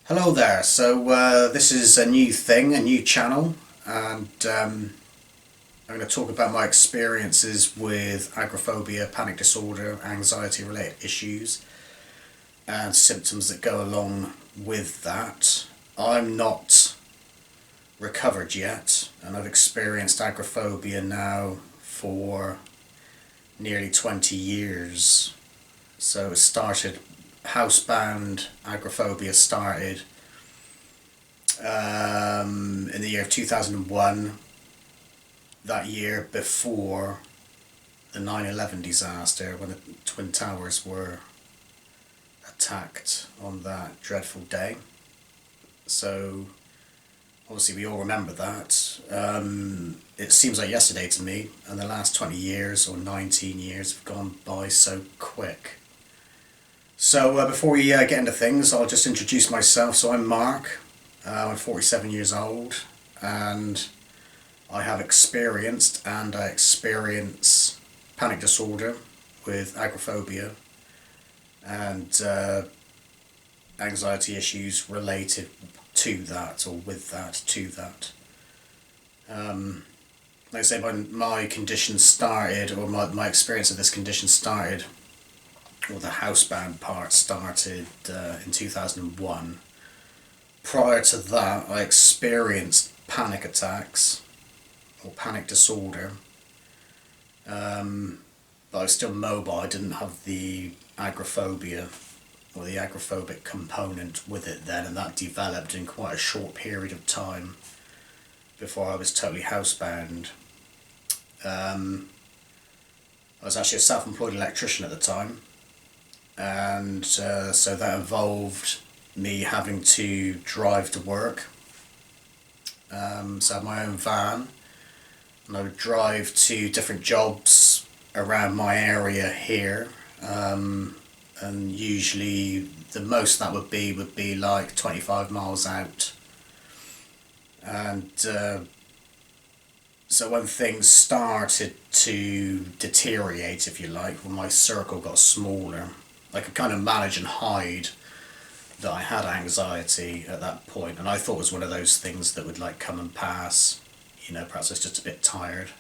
Hello there, so this is a new thing, a new channel, and I'm going to talk about my experiences with agoraphobia, panic disorder, anxiety related issues and symptoms that go along with that. I'm not recovered yet, and I've experienced agoraphobia now for nearly 20 years. So it started, housebound agoraphobia started in the year of 2001, that year before the 9/11 disaster, when the Twin Towers were attacked on that dreadful day. So obviously we all remember that. It seems like yesterday to me, and the last 20 years or 19 years have gone by so quick. So before we get into things, I'll just introduce myself. So I'm Mark, I'm 47 years old, and I have experienced and I experience panic disorder with agoraphobia and anxiety issues related to that, or with that, to that. Like I say, my condition started, or my experience of this condition started, or the housebound part started in 2001. Prior to that, I experienced panic attacks, or panic disorder, but I was still mobile. I didn't have the agoraphobia, or the agoraphobic component with it then, and that developed in quite a short period of time before I was totally housebound. I was actually a self-employed electrician at the time, and so that involved me having to drive to work. So I had my own van, and I would drive to different jobs around my area here, and usually the most that would be like 25 miles out. And so when things started to deteriorate, if you like, when my circle got smaller, I could kind of manage and hide that I had anxiety at that point, and I thought it was one of those things that would like come and pass. Perhaps I was just a bit tired,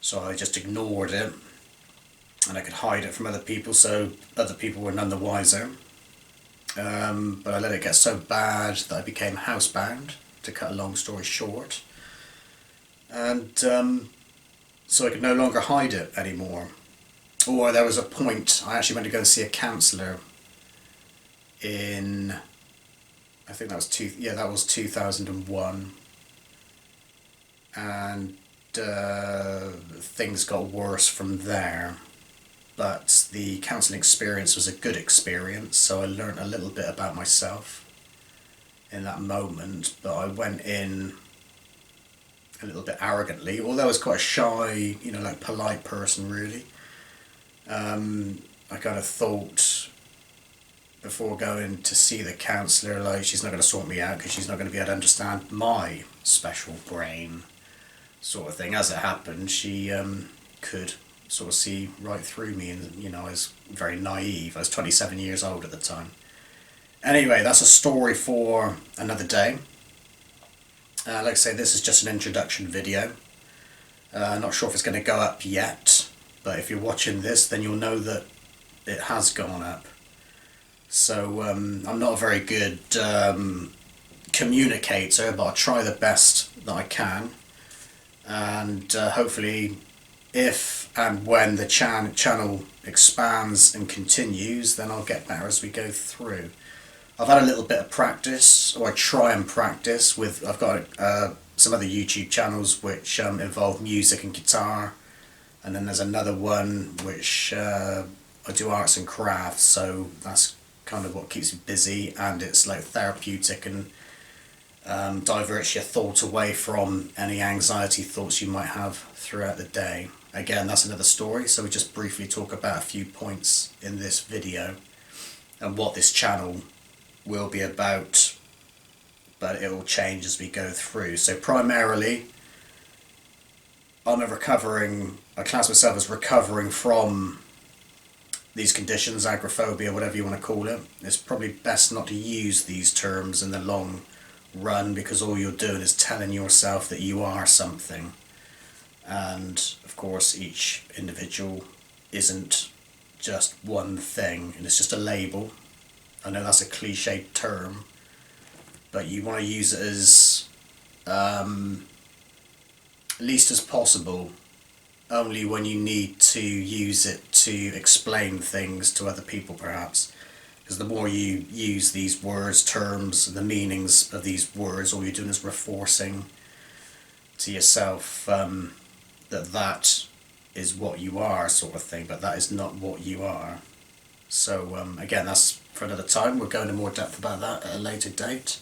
so I just ignored it, and I could hide it from other people, so other people were none the wiser. But I let it get so bad that I became housebound, to cut a long story short, and so I could no longer hide it anymore. Or there was a point I actually went to go and see a counsellor in, I think that was 2001, and things got worse from there. But the counselling experience was a good experience, so I learnt a little bit about myself in that moment. But I went in a little bit arrogantly, although I was quite a shy, polite person really. I kind of thought, before going to see the counsellor, like, she's not going to sort me out because she's not going to be able to understand my special brain, sort of thing. As it happened, she could sort of see right through me, and I was very naive. I was 27 years old at the time. Anyway, that's a story for another day. Like I say, this is just an introduction video. Not sure if it's going to go up yet, but if you're watching this, then you'll know that it has gone up. So I'm not a very good communicator, but I'll try the best that I can, and hopefully, if and when the channel expands and continues, then I'll get better as we go through. I've had a little bit of practice, or I try and practice with, I've got some other YouTube channels which involve music and guitar, and then there's another one which I do arts and crafts, so that's kind of what keeps me busy, and it's like therapeutic and diverts your thought away from any anxiety thoughts you might have throughout the day. Again, that's another story, so we just briefly talk about a few points in this video and what this channel will be about, but it will change as we go through. So primarily, I class myself as recovering from these conditions, agoraphobia, whatever you want to call it, it's probably best not to use these terms in the long run, because all you're doing is telling yourself that you are something. And of course each individual isn't just one thing, and it's just a label. I know that's a cliched term, but you want to use it as least as possible, only when you need to use it to explain things to other people, perhaps. Because the more you use these words, terms, the meanings of these words, all you're doing is reinforcing to yourself that is what you are, sort of thing, but that is not what you are. So again, that's for another time. We'll go into more depth about that at a later date.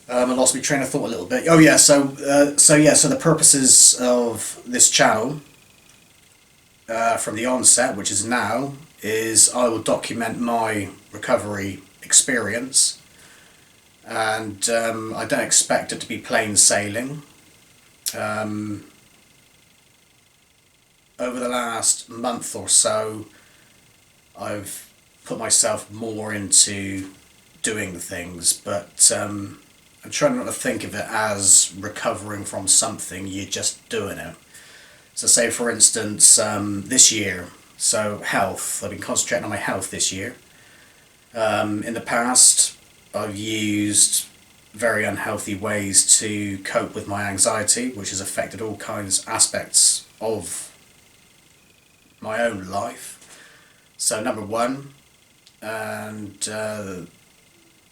I lost my train of thought a little bit. Oh yeah, so the purposes of this channel from the onset, which is now, is I will document my recovery experience, and I don't expect it to be plain sailing. Over the last month or so, I've put myself more into doing the things, but I'm trying not to think of it as recovering from something. You're just doing it. So say for instance this year, so health, I've been concentrating on my health this year. In the past I've used very unhealthy ways to cope with my anxiety, which has affected all kinds aspects of my own life. So number one, and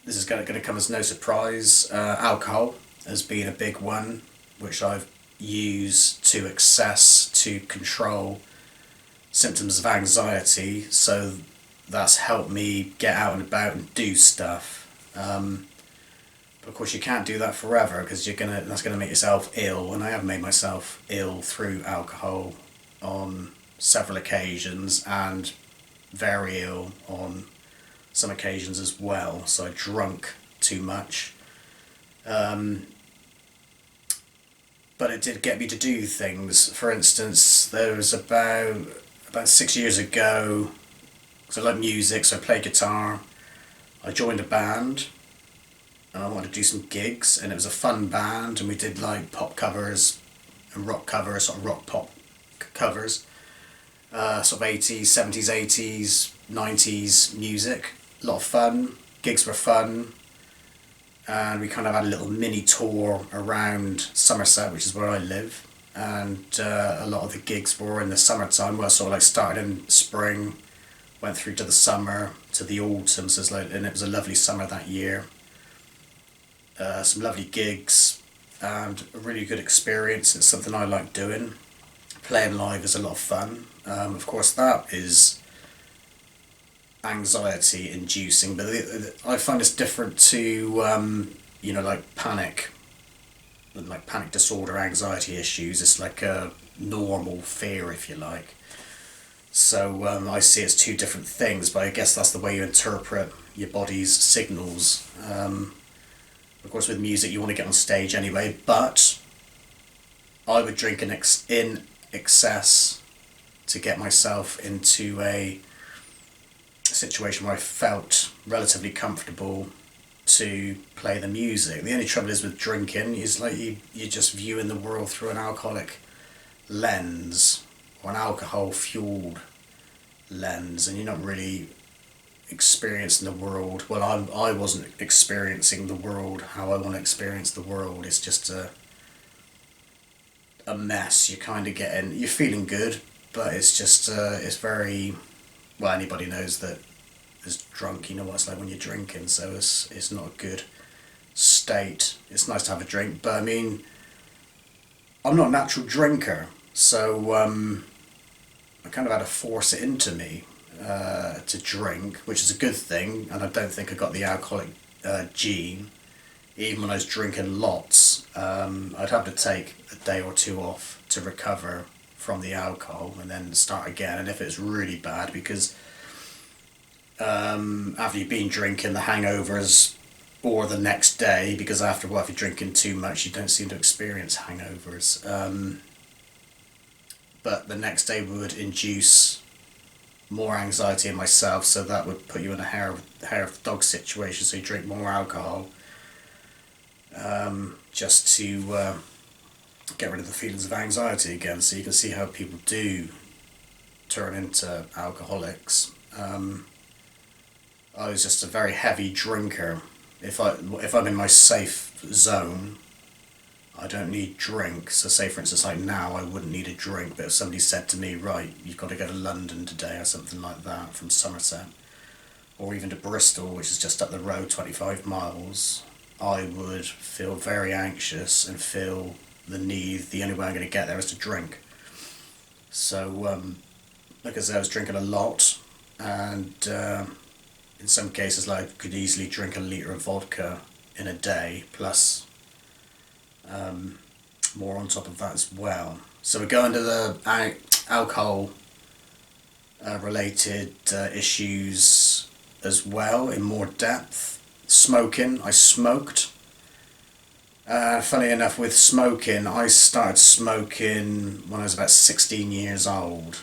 this is going to come as no surprise, alcohol has been a big one, which I've used to excess to control symptoms of anxiety. So that's helped me get out and about and do stuff. But of course you can't do that forever, because that's gonna make yourself ill, and I have made myself ill through alcohol on several occasions, and very ill on some occasions as well. So I drunk too much, but it did get me to do things. For instance, there was about 6 years ago, because I like music, so I play guitar. I joined a band and I wanted to do some gigs, and it was a fun band, and we did like pop covers and rock covers, sort of rock pop covers, sort of 80s, 70s, 80s, 90s music. A lot of fun, gigs were fun, and we kind of had a little mini tour around Somerset, which is where I live, and a lot of the gigs were in the summertime. Well, sort of like started in spring, went through to the summer, to the autumn, so and it was a lovely summer that year. Some lovely gigs and a really good experience. It's something I like doing. Playing live is a lot of fun. Of course that is anxiety inducing, but I find it's different to like panic disorder, anxiety issues. It's like a normal fear, if you like. So I see it's two different things, but I guess that's the way you interpret your body's signals. Of course with music you want to get on stage anyway, but I would drink in excess to get myself into a situation where I felt relatively comfortable to play the music. The only trouble is with drinking is like you're just viewing the world through an alcoholic lens, or an alcohol fueled lens, and you're not really experiencing the world. Well, I wasn't experiencing the world how I want to experience the world. It's just a mess. You're feeling good, but it's just it's very, well, anybody knows that is drunk, you know what it's like when you're drinking, so it's not a good state. It's nice to have a drink, but I mean, I'm not a natural drinker, so I kind of had to force it into me to drink, which is a good thing, and I don't think I got the alcoholic gene. Even when I was drinking lots, I'd have to take a day or two off to recover from the alcohol and then start again. And if it's really bad, because after you've been drinking, the hangovers, or the next day, because if you're drinking too much you don't seem to experience hangovers, but the next day would induce more anxiety in myself, so that would put you in a hair of the dog situation, so you drink more alcohol, just to get rid of the feelings of anxiety again. So you can see how people do turn into alcoholics. I was just a very heavy drinker. If I'm in my safe zone, I don't need drink. So say for instance, like now, I wouldn't need a drink, but if somebody said to me, right, you've got to go to London today or something like that from Somerset, or even to Bristol, which is just up the road 25 miles, I would feel very anxious and feel the only way I'm going to get there is to drink. So, like I said, I was drinking a lot, and in some cases, like, I could easily drink a litre of vodka in a day, plus more on top of that as well. So we go into the alcohol related issues as well in more depth. Smoking, I smoked. Funny enough, with smoking, I started smoking when I was about 16 years old.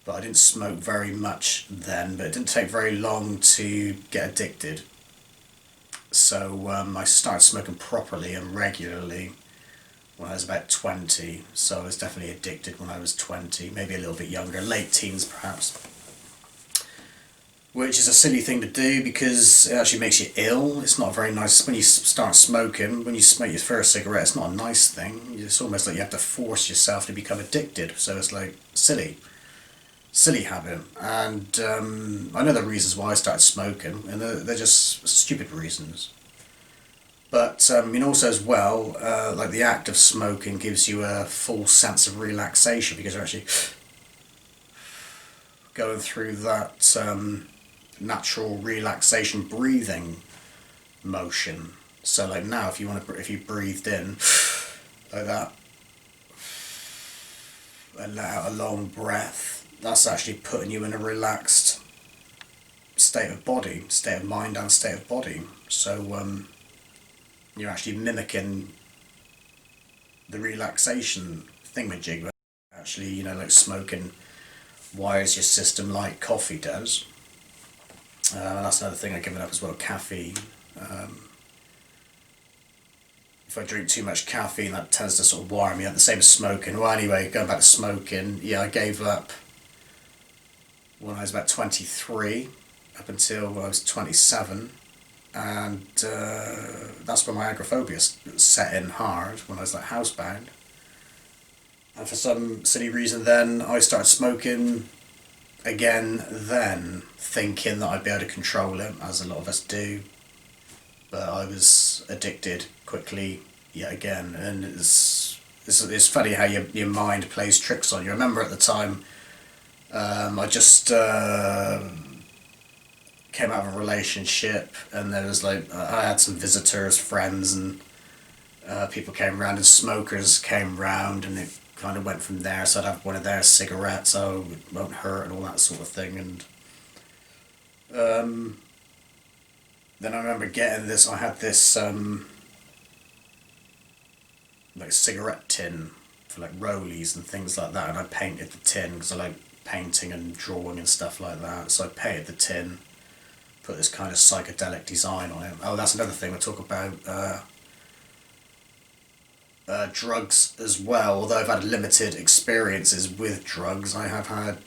But I didn't smoke very much then, but it didn't take very long to get addicted. So I started smoking properly and regularly when I was about 20, so I was definitely addicted when I was 20, maybe a little bit younger, late teens perhaps. Which is a silly thing to do because it actually makes you ill. It's not very nice when you start smoking. When you smoke your first cigarette, it's not a nice thing. It's almost like you have to force yourself to become addicted, so it's like silly habit. And I know the reasons why I started smoking, and they're just stupid reasons. But also as well, like the act of smoking gives you a full sense of relaxation because you're actually going through that natural relaxation breathing motion. So like now, if you breathed in like that and let out a long breath, that's actually putting you in a relaxed state of mind and state of body. So you're actually mimicking the relaxation thingamajig. Actually, like smoking wires your system like coffee does. That's another thing I've given up as well, caffeine. If I drink too much caffeine, that tends to sort of wire me out, the same as smoking. Well, anyway, going back to smoking, yeah, I gave up when I was about 23, up until I was 27, and that's when my agoraphobia set in hard, when I was like housebound. And for some silly reason then, I started smoking again then, thinking that I'd be able to control it, as a lot of us do. But I was addicted quickly yet again, and it's funny how your mind plays tricks on you. I remember at the time, I just came out of a relationship, and there was like, I had some visitors, friends, and people came around, and smokers came round, and it kind of went from there. So I'd have one of their cigarettes, so it won't hurt and all that sort of thing. And then I remember getting this, I had this like cigarette tin for like rollies and things like that, and I painted the tin because I like painting and drawing and stuff like that. So I painted the tin, put this kind of psychedelic design on it. Oh, that's another thing we'll talk about. Drugs as well. Although I've had limited experiences with drugs, I have had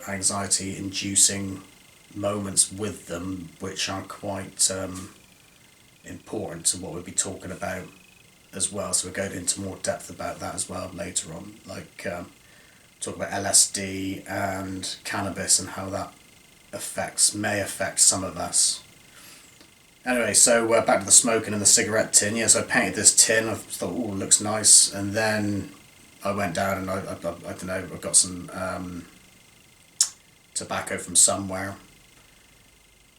anxiety inducing moments with them, which are quite important to what we'll be talking about as well. So we'll go into more depth about that as well later on, like talk about LSD and cannabis and how that may affect some of us. Anyway, so back to the smoking and the cigarette tin. Yeah, so I painted this tin. I thought, oh, it looks nice. And then I went down and I don't know, I got some tobacco from somewhere,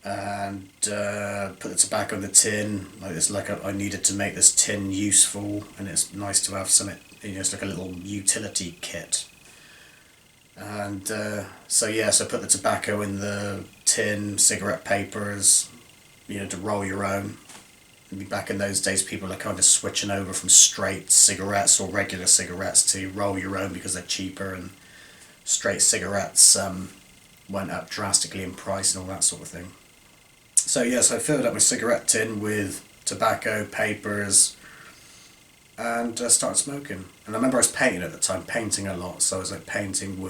and put the tobacco in the tin. I needed to make this tin useful, and it's nice to have something. It's like a little utility kit. And so I put the tobacco in the tin, cigarette papers, to roll your own. And back in those days, people are kind of switching over from straight cigarettes or regular cigarettes to roll your own because they're cheaper and straight cigarettes went up drastically in price and all that sort of thing. So yes, I filled up my cigarette tin with tobacco, papers, and started smoking. And I remember I was painting at the time, painting a lot, so I was like painting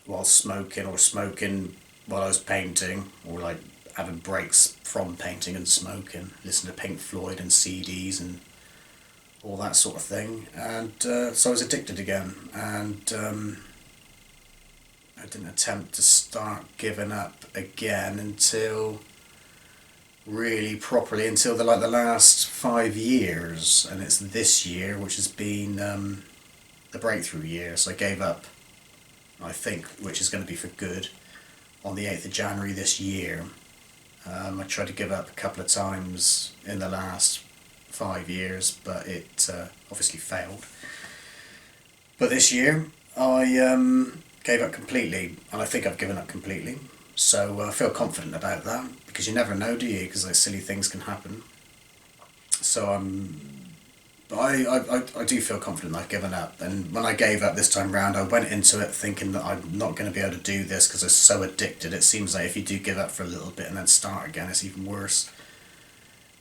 while smoking, or smoking while I was painting, or like having breaks from painting and smoking, listening to Pink Floyd and CDs and all that sort of thing. And so I was addicted again, and I didn't attempt to start giving up again until really properly until the last 5 years, and it's this year which has been the breakthrough year. So I gave up, I think, which is going to be for good, on the 8th of January this year. I tried to give up a couple of times in the last 5 years, but it obviously failed. But this year I gave up completely, and I think I've given up completely. So I feel confident about that, because you never know, do you? Because like silly things can happen. So I do feel confident that I've given up. And when I gave up this time round, I went into it thinking that I'm not going to be able to do this because I'm so addicted. It seems like if you do give up for a little bit and then start again, it's even worse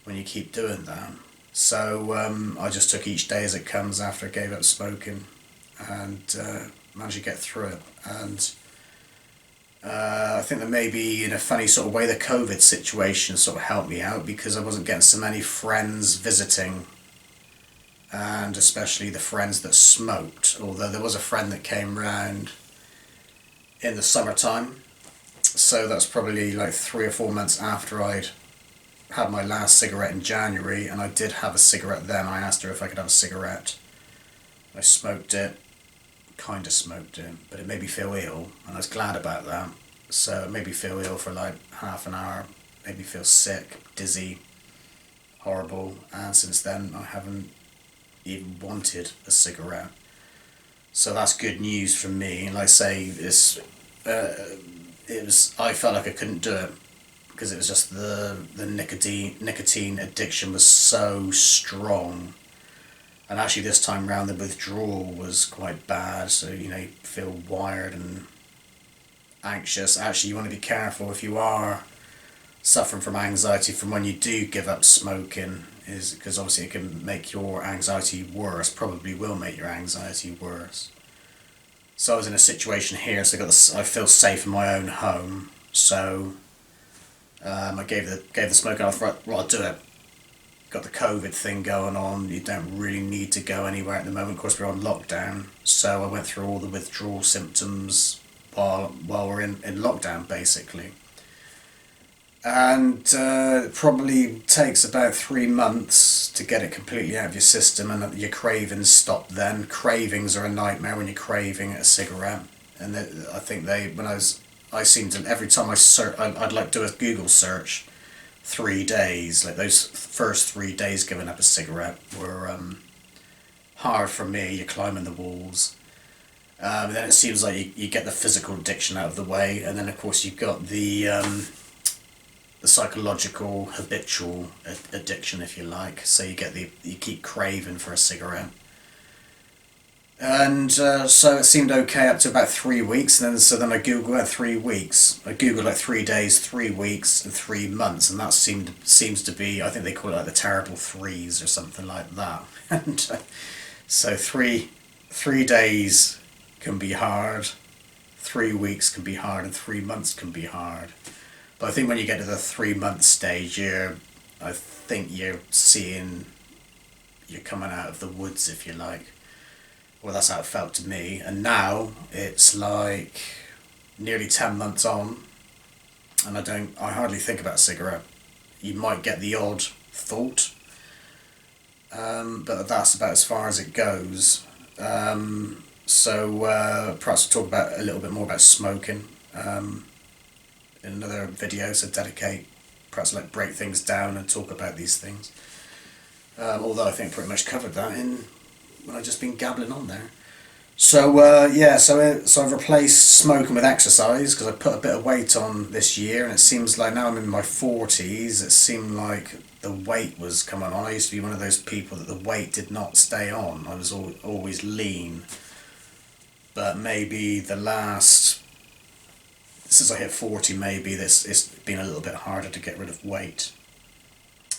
when you keep doing that. So I just took each day as it comes after I gave up smoking, and managed to get through it. And I think that maybe in a funny sort of way the COVID situation sort of helped me out, because I wasn't getting so many friends visiting, and especially the friends that smoked, although there was a friend that came round in the summertime. So that's probably like 3 or 4 months after I'd had my last cigarette in January, and I did have a cigarette then. I asked her if I could have a cigarette. I smoked it, kind of smoked it, but it made me feel ill, and I was glad about that. So it made me feel ill for like half an hour, made me feel sick, dizzy, horrible, and since then I haven't even wanted a cigarette. So that's good news for me. And like I say, I felt like I couldn't do it, because it was just the nicotine addiction was so strong. And actually this time round the withdrawal was quite bad, so you feel wired and anxious. Actually, you want to be careful if you are suffering from anxiety from when you do give up smoking, is because obviously it can make your anxiety worse, probably will make your anxiety worse. So I was in a situation here, so I feel safe in my own home, so I gave the smoke off. Right, well, I'll do it. Got the COVID thing going on, you don't really need to go anywhere at the moment. Of course, we're on lockdown, so I went through all the withdrawal symptoms while we're in lockdown, basically. And it probably takes about 3 months to get it completely out of your system, and your cravings stop then. Cravings are a nightmare when you're craving a cigarette. And I think I seem to, every time I'd like do a Google search, 3 days, like those first 3 days giving up a cigarette were hard for me. You're climbing the walls. Then it seems like you get the physical addiction out of the way, and then of course you've got the psychological habitual addiction, if you like. So you keep craving for a cigarette. And so it seemed okay up to about 3 weeks, and then I googled 3 weeks. I googled like 3 days, 3 weeks, and 3 months, and that seems to be, I think they call it like the terrible threes or something like that. And so three days can be hard, 3 weeks can be hard, and 3 months can be hard. But I think when you get to the 3-month stage, I think you're coming out of the woods, if you like. Well, that's how it felt to me. And now it's like nearly 10 months on, and I hardly think about a cigarette. You might get the odd thought, but that's about as far as it goes. So perhaps we'll talk a little bit more about smoking in another video. So perhaps break things down and talk about these things. Although I think I pretty much covered that when I've just been gabbling on there. So so I've replaced smoking with exercise, because I put a bit of weight on this year, and it seems like now I'm in my 40s, it seemed like the weight was coming on. I used to be one of those people that the weight did not stay on. I was always lean, but maybe the last, since I hit 40, maybe it's been a little bit harder to get rid of weight.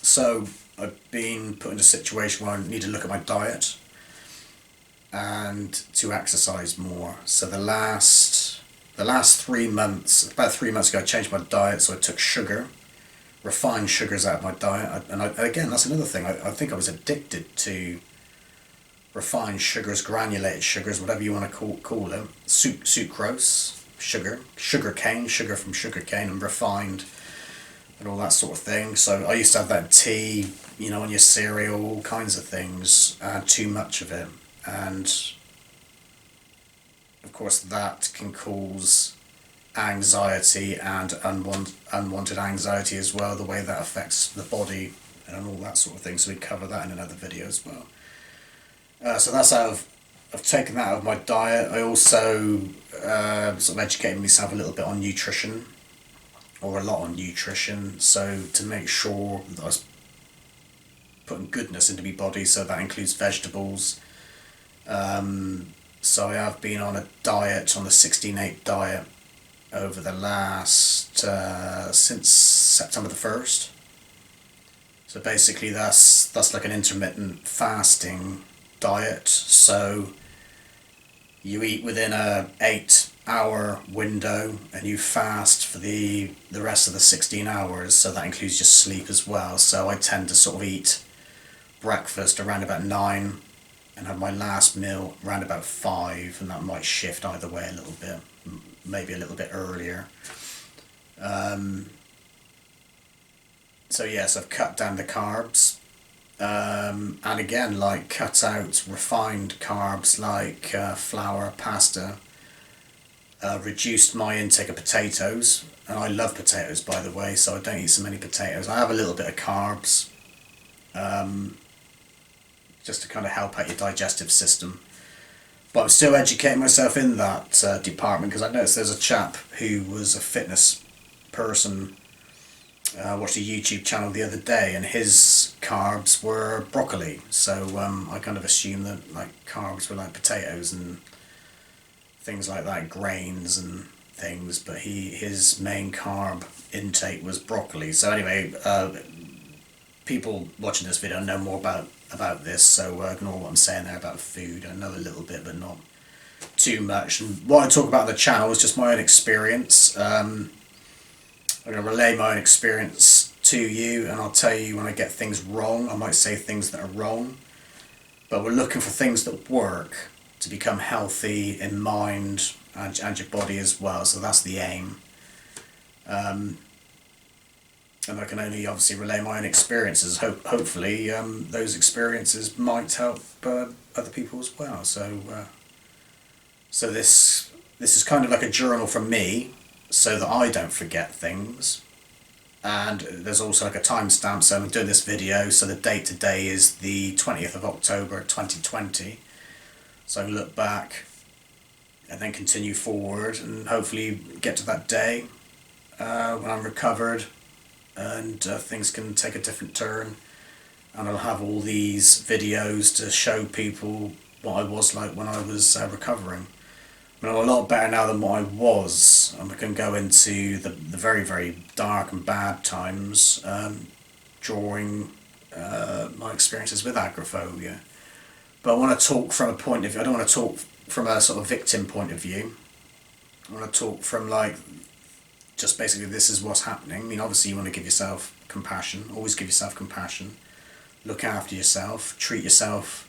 So I've been put in a situation where I need to look at my diet and to exercise more. So the last 3 months, about 3 months ago, I changed my diet. So I took refined sugars out of my diet. And again, that's another thing. I think I was addicted to refined sugars, granulated sugars, whatever you want to call them. Sucrose, sugar cane, sugar from sugar cane, and refined and all that sort of thing. So I used to have that in tea, on your cereal, all kinds of things. I had too much of it. And of course that can cause anxiety and unwanted anxiety as well, the way that affects the body and all that sort of thing. So we cover that in another video as well. So that's I've taken that out of my diet. I also sort of educated myself a little bit on nutrition, or a lot on nutrition, so to make sure that I was putting goodness into my body, so that includes vegetables. So I have been on a diet, on the 16/8 diet, over the last, since September the 1st. So basically that's like an intermittent fasting diet. So you eat within a 8-hour window and you fast for the rest of the 16 hours. So that includes your sleep as well. So I tend to sort of eat breakfast around about 9 and have my last meal around about 5, and that might shift either way a little bit, maybe a little bit earlier. So yes, I've cut down the carbs, and again, like, cut out refined carbs like flour, pasta, reduced my intake of potatoes, and I love potatoes, by the way, so I don't eat so many potatoes. I have a little bit of carbs, just to kind of help out your digestive system. But I'm still educating myself in that department, because I noticed there's a chap who was a fitness person, watched a YouTube channel the other day, and his carbs were broccoli. So I kind of assumed that, like, carbs were like potatoes and things like that, grains and things, but his main carb intake was broccoli. So anyway, people watching this video know more about this, so ignore what I'm saying there about food. I know a little bit, but not too much. And what I talk about on the channel is just my own experience. I'm going to relay my own experience to you, and I'll tell you when I get things wrong. I might say things that are wrong, but we're looking for things that work to become healthy in mind and your body as well. So that's the aim. And I can only obviously relay my own experiences. Hopefully those experiences might help other people as well. So so this is kind of like a journal from me, so that I don't forget things. And there's also like a timestamp, so I'm doing this video, so the date today is the 20th of October 2020. So I can look back and then continue forward, and hopefully get to that day when I'm recovered, and things can take a different turn, and I'll have all these videos to show people what I was like when I was recovering. I mean, I'm a lot better now than what I was, and I can go into the very, very dark and bad times during my experiences with agoraphobia. But I want to talk from a point of view. I don't want to talk from a sort of victim point of view. I want to talk from, like, just basically this is what's happening. I mean, obviously you want to give yourself compassion. Always give yourself compassion. Look after yourself. Treat yourself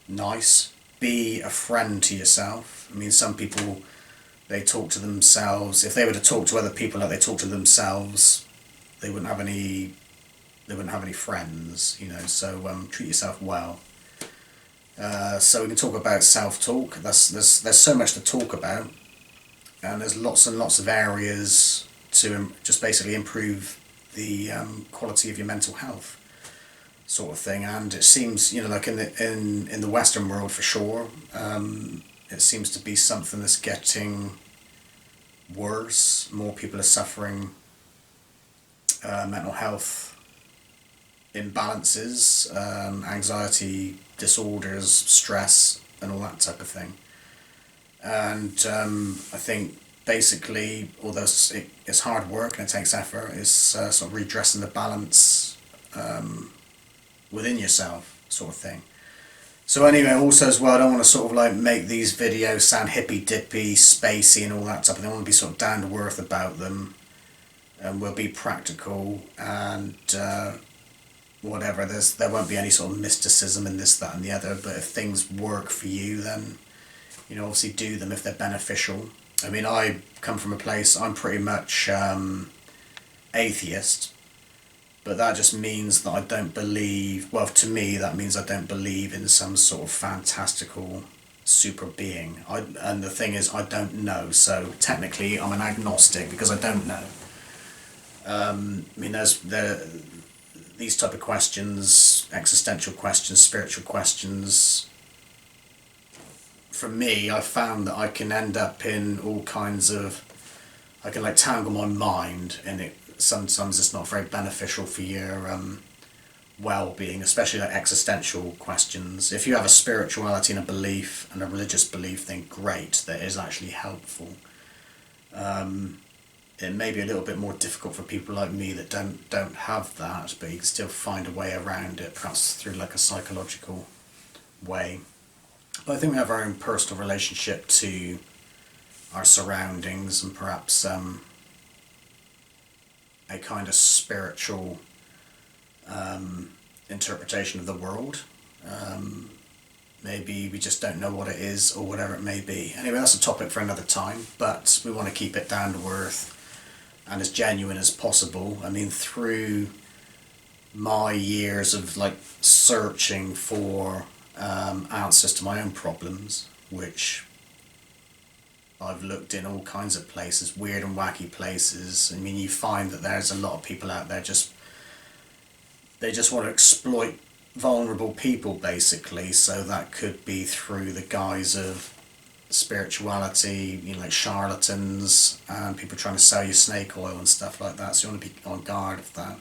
nice. Be a friend to yourself. I mean, some people, they talk to themselves. If they were to talk to other people like they talk to themselves, they wouldn't have any friends, so treat yourself well. So we can talk about self-talk. There's so much to talk about, and there's lots and lots of areas to just basically improve the quality of your mental health, sort of thing. And it seems, like in the Western world, for sure, it seems to be something that's getting worse. More people are suffering mental health imbalances, anxiety disorders, stress, and all that type of thing. And I think basically, although it's hard work and it takes effort, it's sort of redressing the balance within yourself, sort of thing. So anyway, also as well, I don't want to sort of like make these videos sound hippy dippy, spacey, and all that stuff. I want to be sort of down to earth about them, and we'll be practical and whatever. There won't be any sort of mysticism in this, that, and the other. But if things work for you, then obviously do them if they're beneficial. I mean, I come from a place, I'm pretty much atheist, but that just means that I don't believe, well, to me, that means I don't believe in some sort of fantastical super being. And the thing is, I don't know, so technically I'm an agnostic because I don't know. I mean, these type of questions, existential questions, spiritual questions, for me, I've found that I can end up in all kinds of, I can like tangle my mind in it. Sometimes it's not very beneficial for your well-being, especially like existential questions. If you have a spirituality and a belief and a religious belief, then great, that is actually helpful. It may be a little bit more difficult for people like me that don't have that, but you can still find a way around it, perhaps through like a psychological way. But I think we have our own personal relationship to our surroundings, and perhaps a kind of spiritual interpretation of the world. Maybe we just don't know what it is, or whatever it may be. Anyway, that's a topic for another time, but we want to keep it down to earth and as genuine as possible. I mean, through my years of like searching for answers to my own problems, which I've looked in all kinds of places, weird and wacky places. I mean, you find that there's a lot of people out there they just want to exploit vulnerable people, basically. So that could be through the guise of spirituality, like charlatans and people trying to sell you snake oil and stuff like that. So you want to be on guard of that.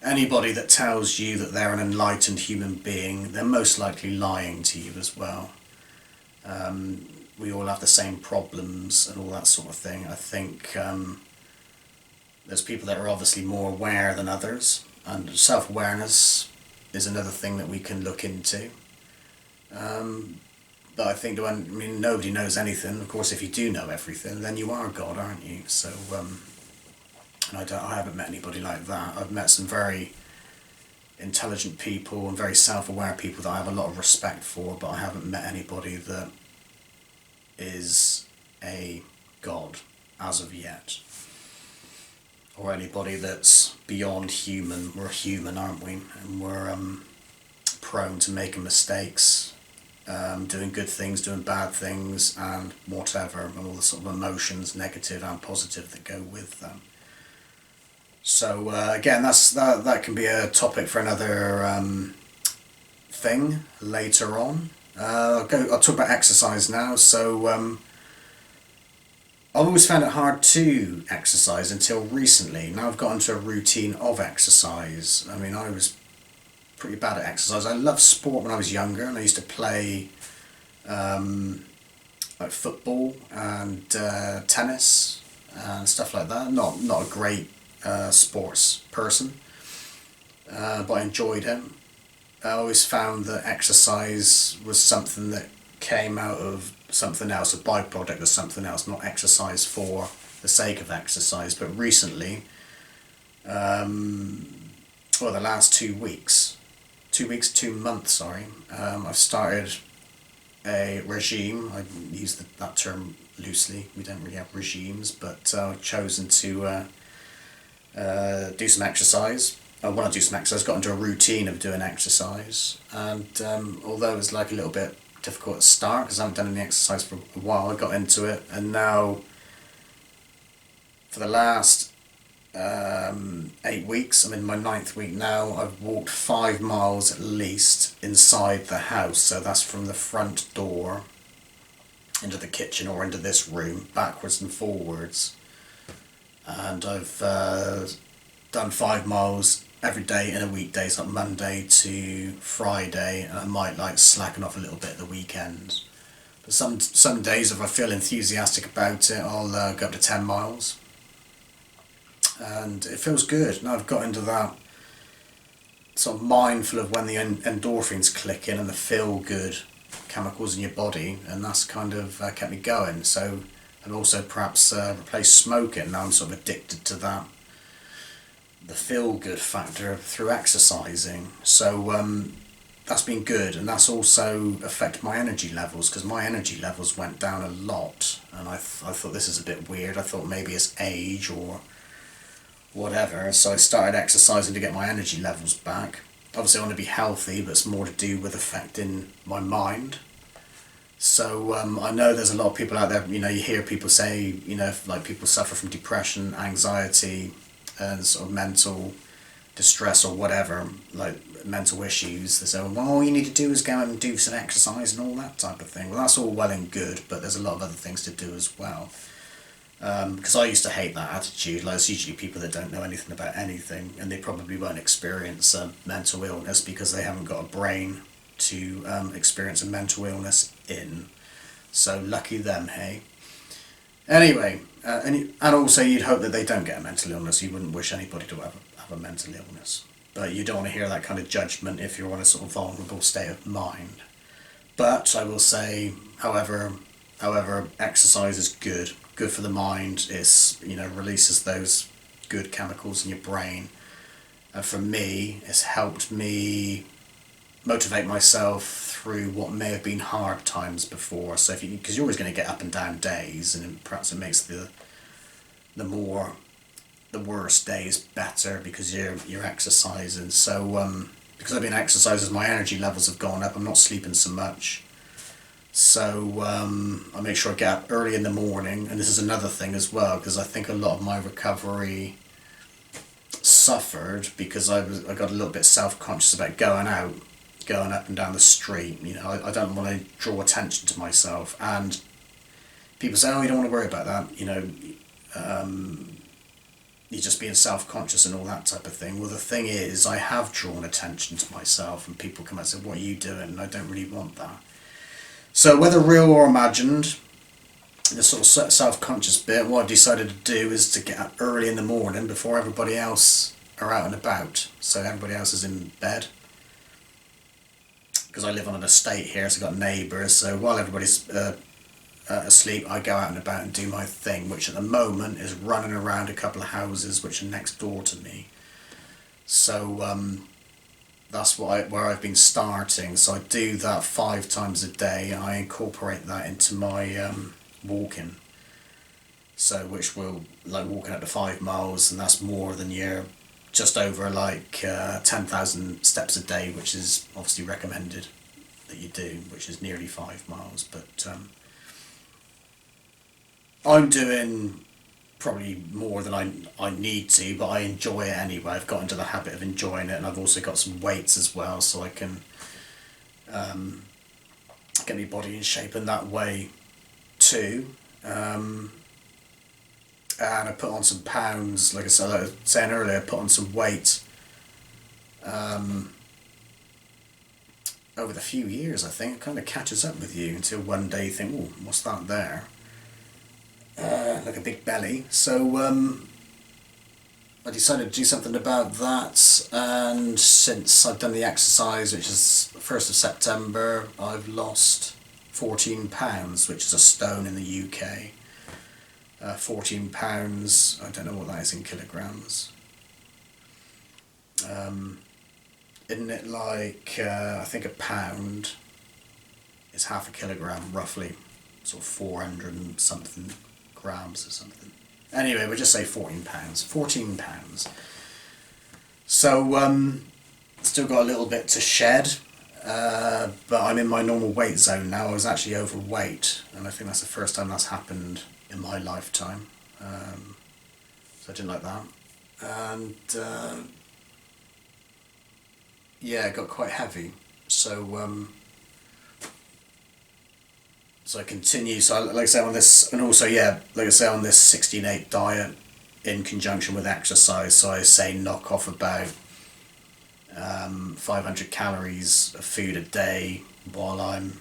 Anybody that tells you that they're an enlightened human being, they're most likely lying to you as well. We all have the same problems and all that sort of thing. I think there's people that are obviously more aware than others, and self-awareness is another thing that we can look into. But I think, nobody knows anything. Of course, if you do know everything, then you are God, aren't you? So, and I haven't met anybody like that. I've met some very intelligent people and very self-aware people that I have a lot of respect for, but I haven't met anybody that is a God as of yet, or anybody that's beyond human. We're human, aren't we? And we're prone to making mistakes, doing good things, doing bad things, and whatever, and all the sort of emotions, negative and positive, that go with them. So again, that can be a topic for another thing later on. I'll talk about exercise now. So I've always found it hard to exercise until recently. Now I've got into a routine of exercise. I mean, I was pretty bad at exercise. I loved sport when I was younger, and I used to play like football and tennis and stuff like that. Not a great sports person, but I enjoyed it. I always found that exercise was something that came out of something else, a byproduct of something else, not exercise for the sake of exercise. But recently, the last 2 weeks, 2 months, I've started a regime. I use that term loosely. We don't really have regimes, but I've chosen to do some exercise. I want to do some exercise, got into a routine of doing exercise, and although it was like a little bit difficult at the start because I haven't done any exercise for a while, I got into it, and now for the last 8 weeks, I'm in my 9th week now, I've walked 5 miles at least inside the house. So that's from the front door into the kitchen or into this room, backwards and forwards, and I've done 5 miles every day in a weekday, so like Monday to Friday, and I might like slacken off a little bit at the weekend. But some days, if I feel enthusiastic about it, I'll go up to 10 miles. And it feels good. And I've got into that sort of mindful of when the endorphins click in and the feel good chemicals in your body, and that's kind of kept me going. So I've also perhaps replaced smoking. Now I'm sort of addicted to that, the feel good factor through exercising. So that's been good, and that's also affected my energy levels, because my energy levels went down a lot, and I thought this is a bit weird. I thought maybe it's age or whatever, so I started exercising to get my energy levels back. Obviously I want to be healthy, but it's more to do with affecting my mind. So I know there's a lot of people out there, you hear people say, like people suffer from depression, anxiety, and sort of mental distress or whatever, like mental issues. They say, well, all you need to do is go out and do some exercise and all that type of thing. Well, that's all well and good, but there's a lot of other things to do as well. Because I used to hate that attitude. Like, it's usually people that don't know anything about anything, and they probably won't experience mental illness because they haven't got a brain to experience a mental illness in. So lucky them, hey? Anyway, and also you'd hope that they don't get a mental illness. You wouldn't wish anybody to have a mental illness. But you don't want to hear that kind of judgment if you're in a sort of vulnerable state of mind. But I will say, however, exercise is good for the mind. It's, releases those good chemicals in your brain. And for me, it's helped me motivate myself through what may have been hard times before. So because you're always going to get up and down days, and perhaps it makes the worst days better because you're exercising. So because I've been exercising, my energy levels have gone up. I'm not sleeping so much. So I make sure I get up early in the morning, and this is another thing as well, because I think a lot of my recovery suffered because I got a little bit self-conscious about going up and down the street. I don't want to draw attention to myself, and people say, oh, you don't want to worry about that, you're just being self-conscious and all that type of thing. Well, the thing is, I have drawn attention to myself, and people come and say, what are you doing? And I don't really want that. So whether real or imagined, the sort of self-conscious bit, what I've decided to do is to get up early in the morning before everybody else are out and about. So everybody else is in bed. Because I live on an estate here, so I've got neighbours. So while everybody's asleep, I go out and about and do my thing, which at the moment is running around a couple of houses which are next door to me. So that's where I've been starting. So I do that 5 times a day, and I incorporate that into my walking. So which will, like, walking up to 5 miles, and that's more than your just over 10,000 steps a day, which is obviously recommended that you do, which is nearly 5 miles. But I'm doing probably more than I need to, but I enjoy it anyway. I've got into the habit of enjoying it, and I've also got some weights as well, so I can get my body in shape in that way too. And I put on some pounds, like I was saying earlier, I put on some weight over the few years. I think it kind of catches up with you until one day you think, oh, what's that there? Like a big belly. So I decided to do something about that, and since I've done the exercise, which is 1st of September, I've lost 14 pounds, which is a stone in the UK. 14 pounds, I don't know what that is in kilograms. Isn't it like, I think a pound is half a kilogram, roughly, sort of 400 and something grams or something. Anyway, we'll just say 14 pounds. 14 pounds. So, still got a little bit to shed, but I'm in my normal weight zone now. I was actually overweight, and I think that's the first time that's happened in my lifetime. So I didn't like that. And yeah, it got quite heavy. So so I continue. So like I say on this, and also like I say on this 16/8 diet in conjunction with exercise. So I say knock off about 500 calories of food a day while I'm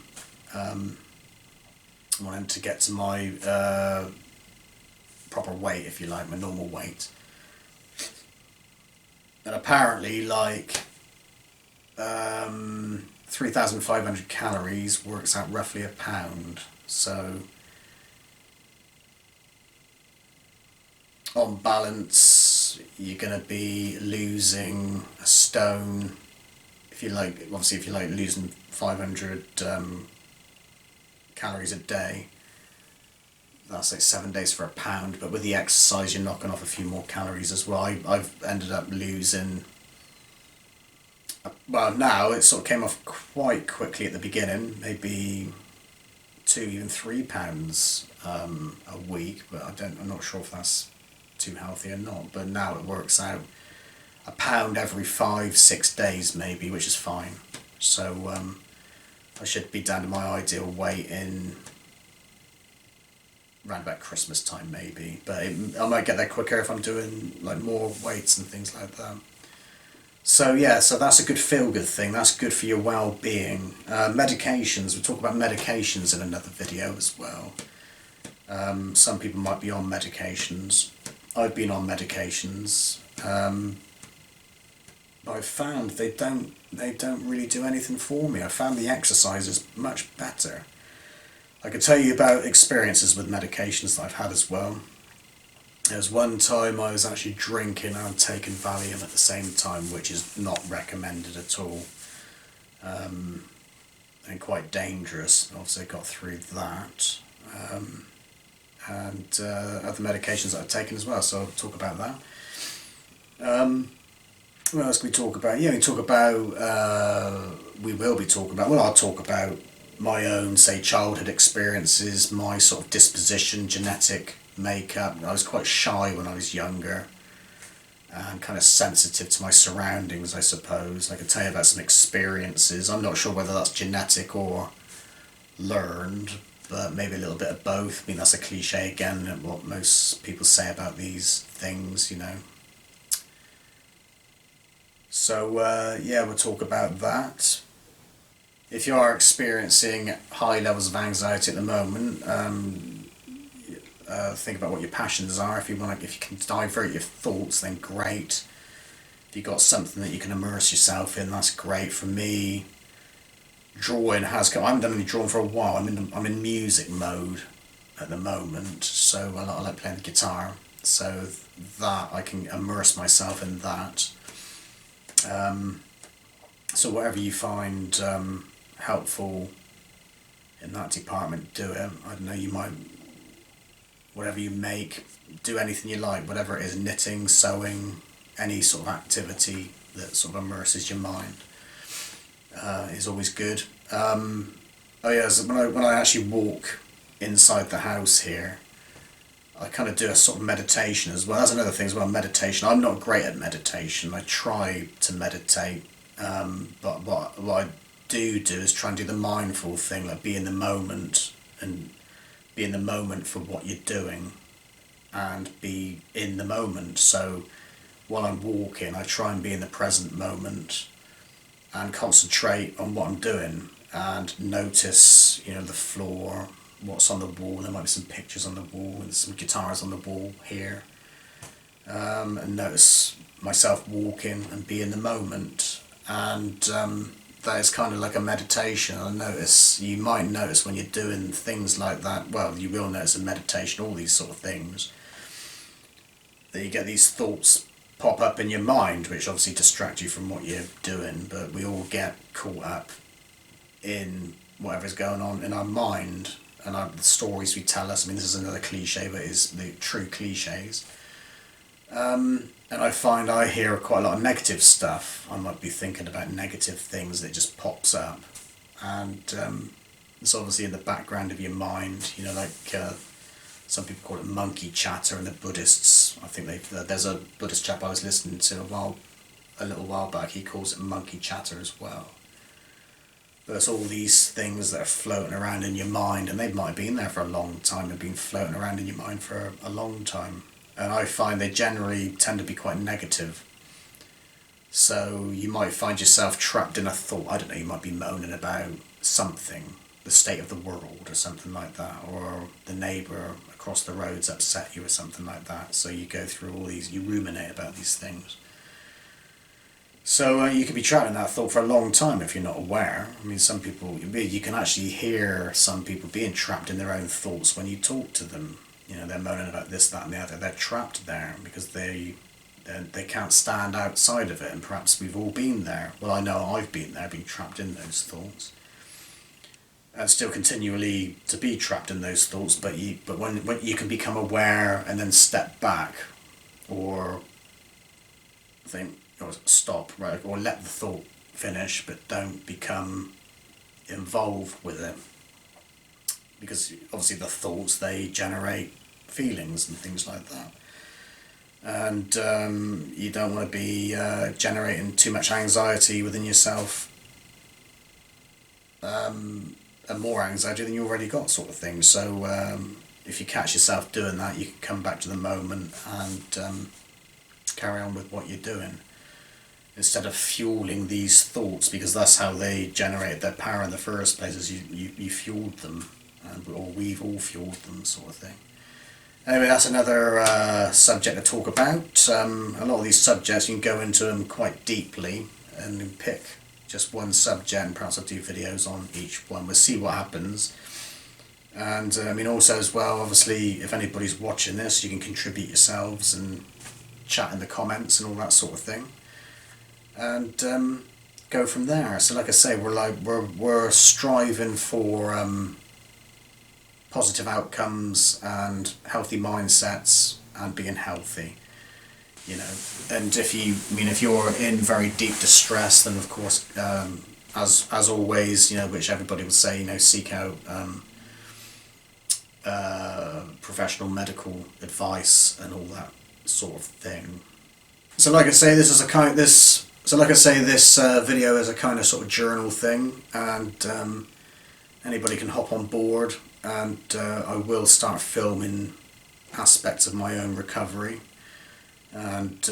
wanting to get to my proper weight, if you like, my normal weight. And apparently, like, 3,500 calories works out roughly a pound. So, on balance, you're going to be losing a stone. If you like, obviously, if you like losing 500 calories a day, that's like 7 days for a pound. But with the exercise, you're knocking off a few more calories as well. I've ended up losing. Well, now it sort of came off quite quickly at the beginning, maybe 2, even 3 pounds a week. But I'm not sure if that's too healthy or not. But now it works out a pound every 5-6 days maybe, which is fine. So I should be down to my ideal weight in around about Christmas time maybe, but I might get there quicker if I'm doing like more weights and things like that. So yeah, so that's a good feel-good thing. That's good for your well-being. Medications, we'll talk about medications in another video as well. Some people might be on medications. I've been on medications. I've found they don't really do anything for me. I found the exercises much better. I could tell you about experiences with medications that I've had as well. There was one time I was actually drinking and taking Valium at the same time, which is not recommended at all, and quite dangerous. Obviously I got through that, and other medications that I've taken as well, so I'll talk about that. What else can we talk about? Yeah, we will be talking about, well, I'll talk about my own, say, childhood experiences, my sort of disposition, genetic makeup. I was quite shy when I was younger and kind of sensitive to my surroundings, I suppose. I could tell you about some experiences. I'm not sure whether that's genetic or learned, but maybe a little bit of both. I mean, that's a cliche again, what most people say about these things, you know. So, yeah, we'll talk about that. If you are experiencing high levels of anxiety at the moment, think about what your passions are. If you can divert your thoughts, then great. If you've got something that you can immerse yourself in, that's great. For me, drawing has come. I haven't done any drawing for a while. I'm in music mode at the moment, so I like playing the guitar. So that I can immerse myself in that. So whatever you find helpful in that department, do it. I don't know, you might, whatever you make, do anything you like, whatever it is, knitting, sewing, any sort of activity that sort of immerses your mind is always good. Oh yeah, so when I actually walk inside the house here, I kind of do a sort of meditation as well. That's another thing as well, meditation. I'm not great at meditation. I try to meditate, but what I do is try and do the mindful thing, like be in the moment and be in the moment for what you're doing and be in the moment. So while I'm walking, I try and be in the present moment and concentrate on what I'm doing and notice, you know, the floor, what's on the wall. There might be some pictures on the wall and some guitars on the wall here, and notice myself walking and be in the moment. And that is kind of like a meditation. You might notice when you're doing things like that, well, you will notice in meditation, all these sort of things, that you get these thoughts pop up in your mind, which obviously distract you from what you're doing, but we all get caught up in whatever's going on in our mind and the stories we tell us. I mean, this is another cliche, but it's the true cliches. And I find I hear quite a lot of negative stuff. I might be thinking about negative things that just pops up. And it's obviously in the background of your mind, you know, like some people call it monkey chatter, and the Buddhists, I think there's a Buddhist chap I was listening to a little while back, he calls it monkey chatter as well. But it's all these things that are floating around in your mind, and they might have been there for a long time, they've been floating around in your mind for a long time. And I find they generally tend to be quite negative. So you might find yourself trapped in a thought. I don't know, you might be moaning about something, the state of the world or something like that, or the neighbour across the road's upset you or something like that. So you go through all these, you ruminate about these things. So you could be trapped in that thought for a long time if you're not aware. I mean, some people, you can actually hear some people being trapped in their own thoughts when you talk to them. You know, they're moaning about this, that and the other. They're trapped there because they can't stand outside of it, and perhaps we've all been there. Well, I know I've been there, being trapped in those thoughts. And still continually to be trapped in those thoughts, but when you can become aware and then step back, or think, or stop, right, or let the thought finish, but don't become involved with it, because obviously the thoughts, they generate feelings and things like that, and you don't want to be generating too much anxiety within yourself, and more anxiety than you already got, sort of thing. So if you catch yourself doing that, you can come back to the moment and carry on with what you're doing, instead of fueling these thoughts, because that's how they generated their power in the first place, is you fueled them, or we've all fueled them, sort of thing. Anyway, that's another subject to talk about. A lot of these subjects, you can go into them quite deeply and pick just one subject, and perhaps I'll do videos on each one. We'll see what happens. And I mean, also as well, obviously, if anybody's watching this, you can contribute yourselves and chat in the comments and all that sort of thing, and go from there. So like I say, we're striving for positive outcomes and healthy mindsets and being healthy, you know. And if you're in very deep distress, then of course, as always, you know, which everybody would say, you know, seek out professional medical advice and all that sort of thing. So like I say, this video is a kind of sort of journal thing, and anybody can hop on board, and I will start filming aspects of my own recovery and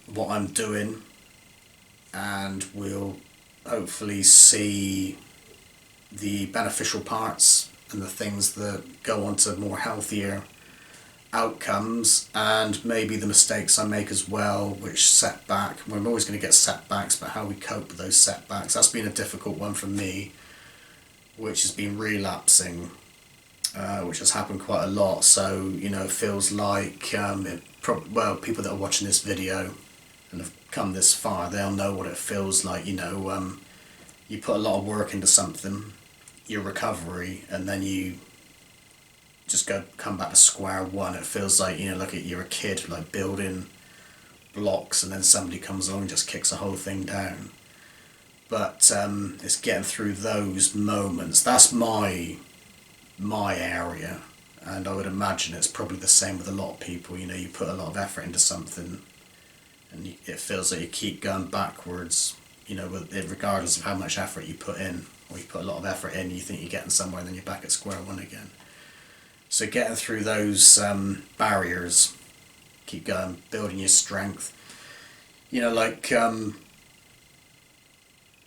what I'm doing, and we'll hopefully see the beneficial parts and the things that go on to more healthier outcomes, and maybe the mistakes I make as well, which setback. We're always going to get setbacks, but how we cope with those setbacks. That's been a difficult one for me, which has been relapsing, which has happened quite a lot. So, you know, it feels like, people that are watching this video and have come this far, they'll know what it feels like. You know, you put a lot of work into something, your recovery, and then you just come back to square one. It feels like, you know, like you're a kid, like building blocks, and then somebody comes along and just kicks the whole thing down. But it's getting through those moments. That's my area, and I would imagine it's probably the same with a lot of people. You know, you put a lot of effort into something, and it feels like you keep going backwards, you know, regardless of how much effort you put in. Or you put a lot of effort in, you think you're getting somewhere, and then you're back at square one again. So getting through those barriers, keep going, building your strength. You know, like,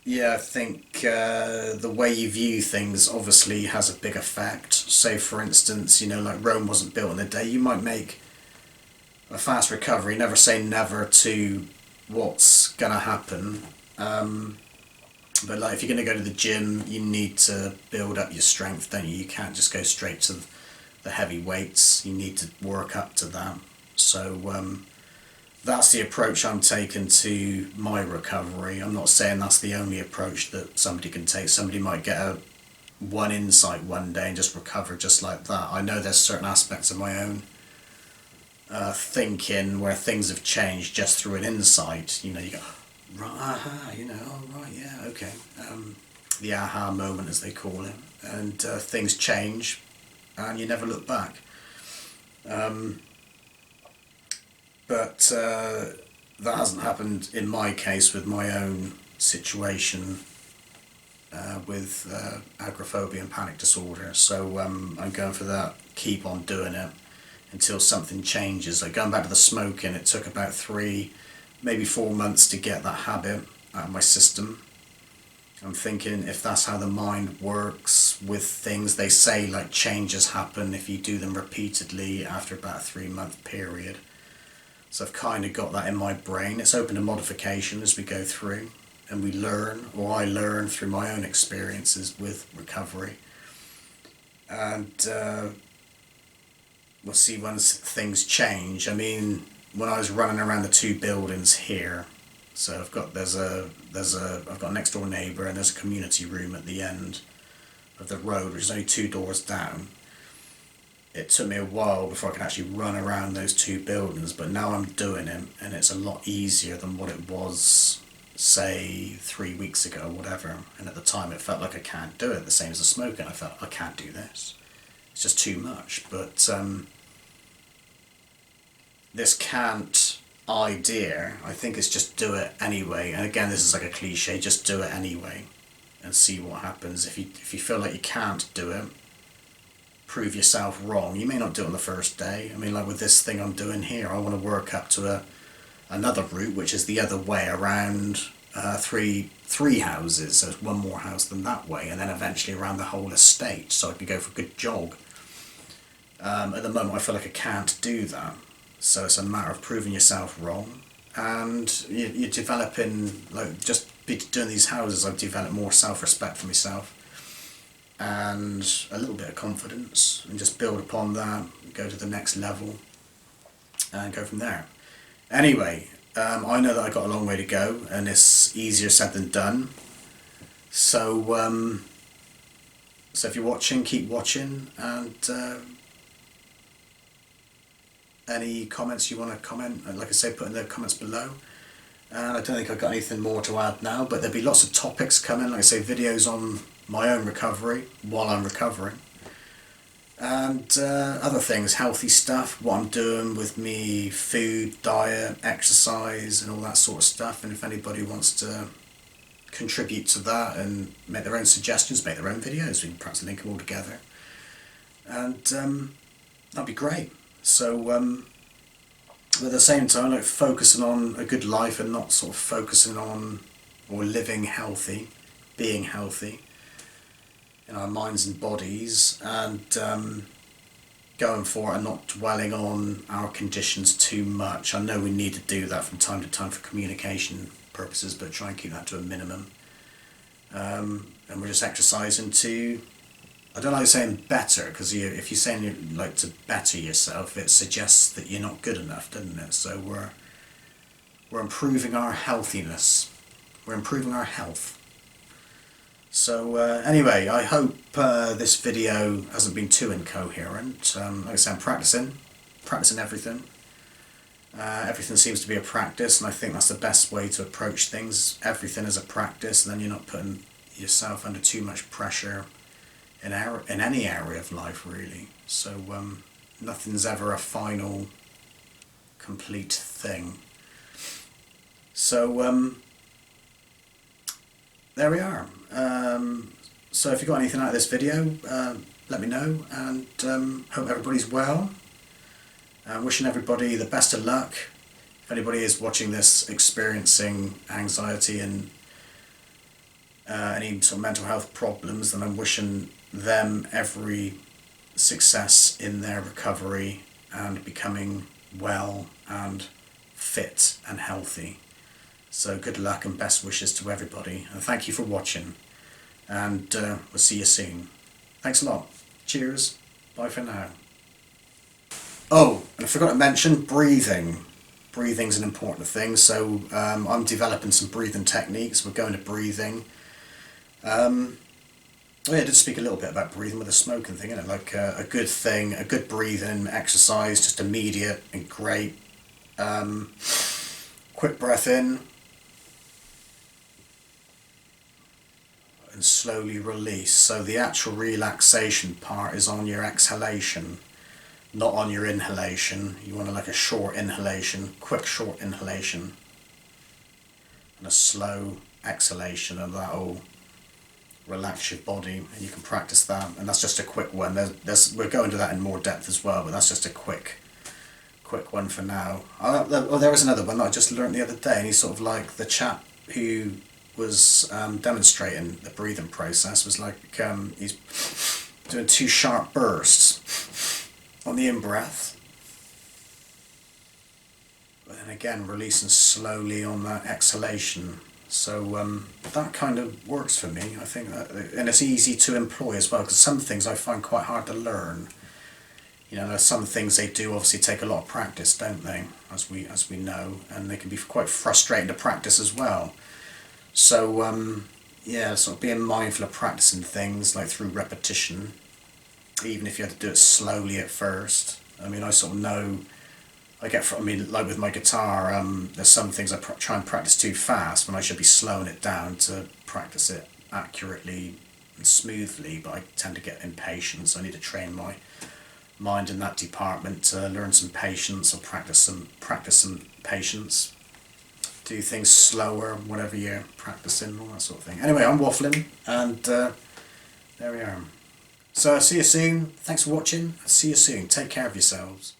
yeah, I think the way you view things obviously has a big effect. Say, for instance, you know, like Rome wasn't built in a day. You might make a fast recovery. Never say never to what's going to happen. But like, if you're going to go to the gym, you need to build up your strength, don't you? You can't just go straight to the heavy weights. You need to work up to that. So that's the approach I'm taking to my recovery. I'm not saying that's the only approach that somebody can take. Somebody might get one insight one day and just recover just like that. I know there's certain aspects of my own thinking where things have changed just through an insight. You know, you go, right, aha, you know, oh, right, yeah, okay. The aha moment, as they call it. And things change, and you never look back. But that hasn't happened in my case with my own situation with agoraphobia and panic disorder. So I'm going for that, keep on doing it until something changes. Like going back to the smoking, it took about 3, maybe 4 months to get that habit out of my system. I'm thinking if that's how the mind works with things, they say like changes happen if you do them repeatedly after about a 3-month period. So I've kind of got that in my brain. It's open to modification as we go through, and we learn, or I learn through my own experiences with recovery. And we'll see once things change. I mean, when I was running around the 2 buildings here, so I've got I've got a next door neighbour, and there's a community room at the end of the road, which is only 2 doors down. It took me a while before I could actually run around those 2 buildings, but now I'm doing it, and it's a lot easier than what it was, say, 3 weeks ago or whatever. And at the time it felt like I can't do it, the same as the smoking. I felt I can't do this. It's just too much. But this can't idea, I think it's just do it anyway. And again, this is like a cliche, just do it anyway and see what happens. If you feel like you can't do it, prove yourself wrong. You may not do it on the first day. I mean, like with this thing I'm doing here, I want to work up to another route, which is the other way around three houses. So it's one more house than that way, and then eventually around the whole estate, so I can go for a good jog. At the moment I feel like I can't do that, so it's a matter of proving yourself wrong, and you're developing, like just doing these houses, I've developed more self-respect for myself and a little bit of confidence, and just build upon that, go to the next level and go from there. Anyway, I know that I've got a long way to go, and it's easier said than done. So so if you're watching, keep watching, and any comments you want to comment, like I say, put in the comments below. And I don't think I've got anything more to add now, but there'll be lots of topics coming, like I say, videos on my own recovery while I'm recovering, and other things, healthy stuff, what I'm doing with me, food, diet, exercise and all that sort of stuff. And if anybody wants to contribute to that and make their own suggestions, make their own videos, we can perhaps link them all together, and that'd be great. So but at the same time, like focusing on a good life and not sort of focusing on or living healthy, being healthy in our minds and bodies, and going for it and not dwelling on our conditions too much. I know we need to do that from time to time for communication purposes, but try and keep that to a minimum. And we're just exercising to, I don't like saying better, because if you're saying you like to better yourself, it suggests that you're not good enough, doesn't it? So we're improving our healthiness. We're improving our health. So anyway, I hope this video hasn't been too incoherent. Like I said, I'm practicing everything. Everything seems to be a practice, and I think that's the best way to approach things. Everything is a practice, and then you're not putting yourself under too much pressure in any area of life, really. So nothing's ever a final, complete thing. So there we are. So if you got anything out of this video, let me know, and hope everybody's well. Wishing everybody the best of luck. If anybody is watching this experiencing anxiety and any sort of mental health problems, then I'm wishing them every success in their recovery and becoming well and fit and healthy. So good luck and best wishes to everybody, and thank you for watching, and we'll see you soon. Thanks a lot. Cheers. Bye for now. Oh, and I forgot to mention breathing. Breathing's an important thing, so I'm developing some breathing techniques. We're going to breathing. I did speak a little bit about breathing with the smoking thing, isn't it? Like a good thing, a good breathing exercise, just immediate and great. Quick breath in and slowly release. So the actual relaxation part is on your exhalation, not on your inhalation. You want to like a short inhalation, quick short inhalation, and a slow exhalation, and that'll relax your body, and you can practice that. And that's just a quick one. We'll go into that in more depth as well, but that's just a quick one for now. There was another one that I just learnt the other day, and he's sort of like the chap who was demonstrating the breathing process was like he's doing 2 sharp bursts on the in-breath, but then again releasing slowly on that exhalation. So that kind of works for me, I think, and it's easy to employ as well, because some things I find quite hard to learn. You know, there's some things they do obviously take a lot of practice, don't they, as we know, and they can be quite frustrating to practice as well. So yeah, sort of being mindful of practicing things like through repetition, even if you had to do it slowly at first. I mean, I sort of know, I mean, like with my guitar, there's some things I try and practice too fast when I should be slowing it down to practice it accurately and smoothly, but I tend to get impatient, so I need to train my mind in that department to learn some patience, or practice some patience. Do things slower, whatever you're practicing, all that sort of thing. Anyway, I'm waffling, and there we are. So I'll see you soon. Thanks for watching. I'll see you soon. Take care of yourselves.